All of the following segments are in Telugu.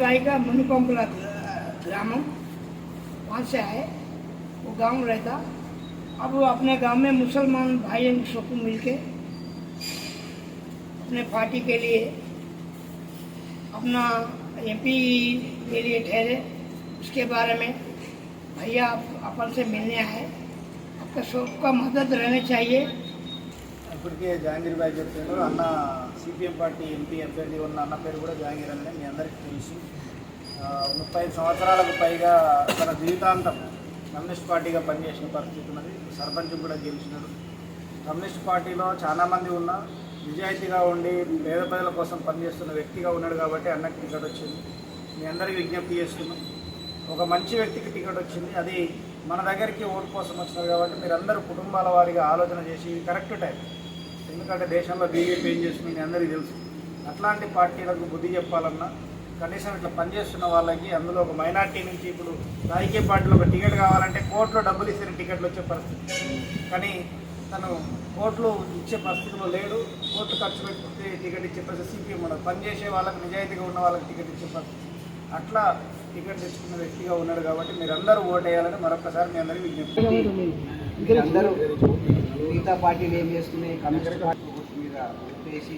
भाई का मनुपंपला ग्रामम, वहाँ से आए। वो गांव रहता, अब वो अपने गांव में मुसलमान भाइयों सबको मिलके अपने पार्टी के लिए अपना एमपी के लिए ठहरे। उसके बारे में भैया अपन से मिलने आए, आपका सबका मदद रहनी चाहिए। ఇప్పటికే జహాంగీర్ భాయ్ చెప్పారు, అన్న సిపిఎం పార్టీ ఎంపీ అభ్యర్థి ఉన్న అన్న పేరు కూడా జహాంగీర్ అని మీ అందరికీ తెలుసు. 35 సంవత్సరాలకు పైగా తన జీవితాంతం కమ్యూనిస్ట్ పార్టీగా పనిచేసిన పరిస్థితి ఉన్నది. సర్పంచ్ కూడా గెలిచినారు. కమ్యూనిస్ట్ పార్టీలో చాలామంది ఉన్న నిజాయితీగా ఉండి పేద ప్రజల కోసం పనిచేస్తున్న వ్యక్తిగా ఉన్నాడు కాబట్టి అన్నకి టికెట్ వచ్చింది. మీ అందరికీ విజ్ఞప్తి చేస్తున్నాం, ఒక మంచి వ్యక్తికి టికెట్ వచ్చింది. అది మన దగ్గరికి ఓటు కోసం వచ్చినారు కాబట్టి మీరందరూ కుటుంబాల వారిగా ఆలోచన చేసి కరెక్ట్ టైం, ఎందుకంటే దేశంలో బీజేపీ ఏం చేస్తుంది మీ అందరికీ తెలుసు. అట్లాంటి పార్టీలకు బుద్ధి చెప్పాలన్నా కనీసం ఇట్లా పనిచేస్తున్న వాళ్ళకి, అందులో ఒక మైనార్టీ నుంచి ఇప్పుడు రాజకీయ పార్టీలో ఒక టికెట్ కావాలంటే కోర్టులో డబ్బులు ఇస్తే టికెట్లు వచ్చే పరిస్థితి, కానీ తను కోర్టులో ఇచ్చే పరిస్థితిలో లేడు. కోర్టు ఖర్చు పెట్టుకుంటే టికెట్ ఇచ్చే పరిస్థితి సిపిఎం ఉండదు. పనిచేసే వాళ్ళకి, నిజాయితీగా ఉన్న వాళ్ళకి టికెట్ ఇచ్చే పరిస్థితి, అట్లా టికెట్ తెచ్చుకున్న వ్యక్తిగా ఉన్నాడు కాబట్టి మీరందరూ ఓటేయాలని మరొకసారి మీ అందరికీ విజ్ఞప్తి. అందరూ మిగతా పార్టీలు ఏం చేస్తున్నాయి, కమ్యూనిస్ట్ పార్టీ మీద ఓటేసి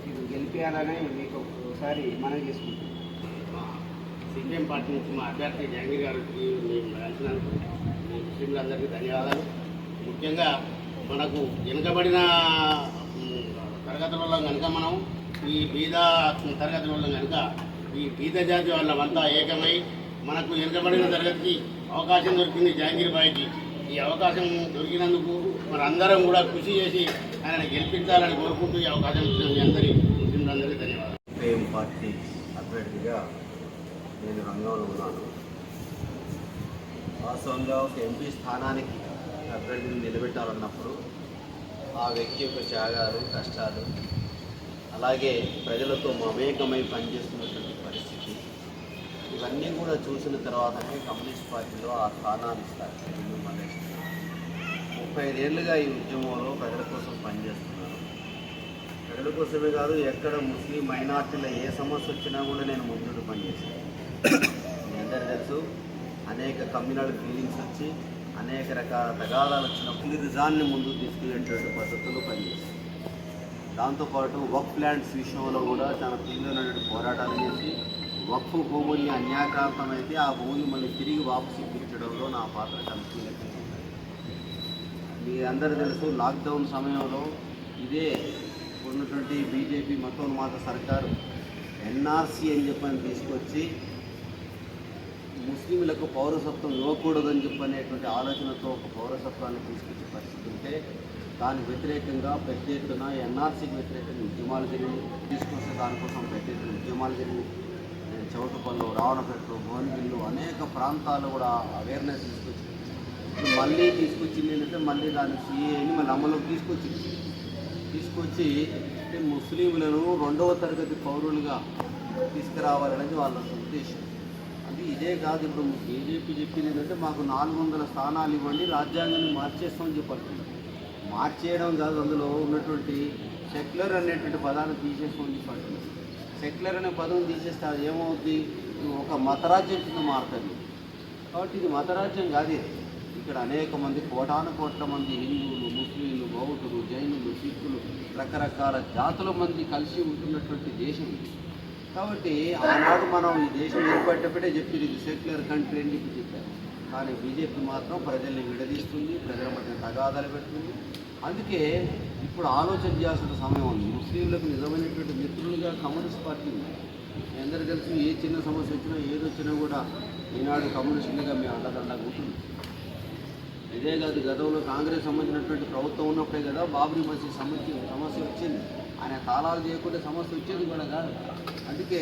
మీరు గెలిపేయాలని మీకు ఒకసారి మనం చేసుకుంటాం. సిపిఎం పార్టీ నుంచి మా అభ్యర్థి జహాంగీర్ గారికి మేము కలిసినందుకు మీ ముస్లింలందరికీ ధన్యవాదాలు. ముఖ్యంగా మనకు వెనుకబడిన తరగతులలో కనుక మనం ఈ బీద తరగతులలో కనుక ఈ బీద జాతి వాళ్ళంతా ఏకమై మనకు వెనుకబడిన తరగతికి అవకాశం దొరికింది జహాంగీర్ భాయ్కి. ఈ అవకాశం దొరికినందుకు మరి అందరం కూడా కృషి చేసి ఆయన గెలిపించాలని కోరుకుంటూ ఈ అవకాశం ఇచ్చిన మీ అందరి ముస్లింలందరికీ ధన్యవాదాలు. సిపిఎం పార్టీ అభ్యర్థిగా నేను రంగంలో ఉన్నాను. వాస్తవంగా ఒక ఎంపీ స్థానానికి అభ్యర్థిని నిలబెట్టాలన్నప్పుడు ఆ వ్యక్తి యొక్క త్యాగాలు, కష్టాలు, అలాగే ప్రజలతో మమేకమై పనిచేస్తున్నటువంటి పరిస్థితి, ఇవన్నీ కూడా చూసిన తర్వాతనే కమ్యూనిస్ట్ పార్టీలో ఆ స్థానాన్ని ఇస్తారు. 35 ఏళ్ళుగా ఈ ఉద్యమంలో ప్రజల కోసం పనిచేస్తున్నాను. ప్రజల కోసమే కాదు, ఎక్కడ ముస్లిం మైనార్టీలో ఏ సమస్య వచ్చినా కూడా నేను ముందుకు పనిచేశాను. మీ అందరికీ తెలుసు, అనేక కమ్యూనల్ ఫీలింగ్స్ వచ్చి అనేక రకాల తగాదాలు వచ్చినప్పుడు నిజాన్ని ముందుకు తీసుకునేటువంటి పద్ధతుల్లో పనిచేశాను. దాంతోపాటు వక్ఫ్ ల్యాండ్స్ విషయంలో కూడా చాలా తీవ్రమైనటువంటి పోరాటాలు చేసి వక్ఫ్ భూముల్ని అన్యాక్రాంతమైతే ఆ భూములు మళ్ళీ తిరిగి వాపసు ఇప్పించడంలో నా పాత్ర కీలకంగా ఉంది. మీ అందరూ తెలుసు, లాక్డౌన్ సమయంలో ఇదే ఉన్నటువంటి బీజేపీ మతోన్మాద సర్కారు ఎన్ఆర్సీ అని చెప్పని తీసుకొచ్చి ముస్లింలకు పౌరసత్వం ఇవ్వకూడదని చెప్పనేటువంటి ఆలోచనతో ఒక పౌరసత్వాన్ని తీసుకొచ్చే పరిస్థితి ఉంటే దానికి వ్యతిరేకంగా పెద్ద ఎత్తున ఎన్ఆర్సీకి వ్యతిరేకంగా ఉద్యమాలు జరిగినాయి. తీసుకొస్తే దానికోసం పెద్ద ఎత్తున ఉద్యమాలు జరిగినాయి. చౌటుపల్లి, రావణపేటలో, భువనగిరిలో అనేక ప్రాంతాల్లో కూడా అవేర్నెస్ తీసుకొచ్చింది. ఇప్పుడు మళ్ళీ తీసుకొచ్చింది ఏంటంటే మళ్ళీ దాని సిఏని మళ్ళీ అమలులోకి తీసుకొచ్చి ముస్లింలను 2వ తరగతి పౌరులుగా తీసుకురావాలనేది వాళ్ళ ఉద్దేశం. అది ఇదే కాదు, ఇప్పుడు బీజేపీ చెప్పింది ఏంటంటే మాకు 400 స్థానాలు ఇవ్వండి, రాజ్యాంగాన్ని మార్చేస్తామని చెప్పారు. మార్చేయడం కాదు, అందులో ఉన్నటువంటి సెక్యులర్ అనేటువంటి పదాన్ని తీసేస్తామని చెప్పారు. సెక్యులర్ అనే పదం తీసేస్తే అది ఏమవుతుంది, ఒక మతరాజ్యం కింద మారుతుంది. కాబట్టి ఇది మతరాజ్యం కాదు. ఇక్కడ అనేక మంది, కోటాను కోట్ల మంది హిందువులు, ముస్లింలు, బౌద్ధులు, జైనులు, సిక్కులు, రకరకాల జాతుల మంది కలిసి ఉంటున్నటువంటి దేశం ఇది. కాబట్టి ఆనాడు మనం ఈ దేశం ఏర్పడేటప్పుడే చెప్పింది ఇది సెక్యులర్ కంట్రీ అని చెప్పి చెప్పారు. కానీ బీజేపీ మాత్రం ప్రజల్ని విడదీస్తుంది, ప్రజల మధ్య తగాదాలు పెడుతుంది. అందుకే ఇప్పుడు ఆలోచన చేయాల్సిన సమయం ఉంది. ముస్లింలకు నిజమైనటువంటి మిత్రులుగా కమ్యూనిస్ట్ పార్టీ ఉంది. మీ అందరికీ తెలుసు, ఏ చిన్న సమస్య వచ్చినా ఏదొచ్చినా కూడా ఈనాడు కమ్యూనిస్టులుగా మేము అండదండగా ఉంటుంది. ఇదే కాదు, గతంలో కాంగ్రెస్ సంబంధించినటువంటి ప్రభుత్వం ఉన్నప్పుడే కదా బాబ్రీ మసీద్ సమస్య వచ్చింది. ఆయన తాళాలు చేయకుండా సమస్య వచ్చేది కూడా కాదు. అందుకే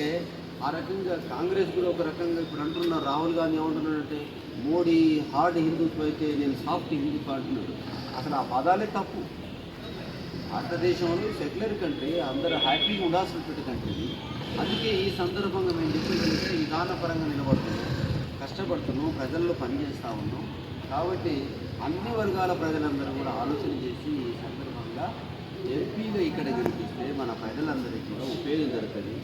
ఆ రకంగా కాంగ్రెస్ కూడా ఒక రకంగా ఇప్పుడు అంటున్నారు, రాహుల్ గాంధీ ఏమంటున్నాడంటే మోడీ హార్డ్ హిందుత్వం అయితే నేను సాఫ్ట్ హిందుత్వం అంటున్నాడు. అసలు ఆ పదాలే తప్పు. భారతదేశంలో సెక్యులర్ కంట్రీ, అందరూ హ్యాపీగా ఉండాల్సినటువంటి కంట్రీ. అందుకే ఈ సందర్భంగా మేము చెప్పేదంటే విధానపరంగా నిలబడుతున్నాం, కష్టపడుతున్నాం, ప్రజల్లో పనిచేస్తూ ఉన్నాం. కాబట్టి అన్ని వర్గాల ప్రజలందరూ కూడా ఆలోచన చేసి ఈ సందర్భంగా ఎంపీగా ఇక్కడ గెలిపిస్తే మన ప్రజలందరికీ కూడా ఉపయోగం జరుగుతుంది.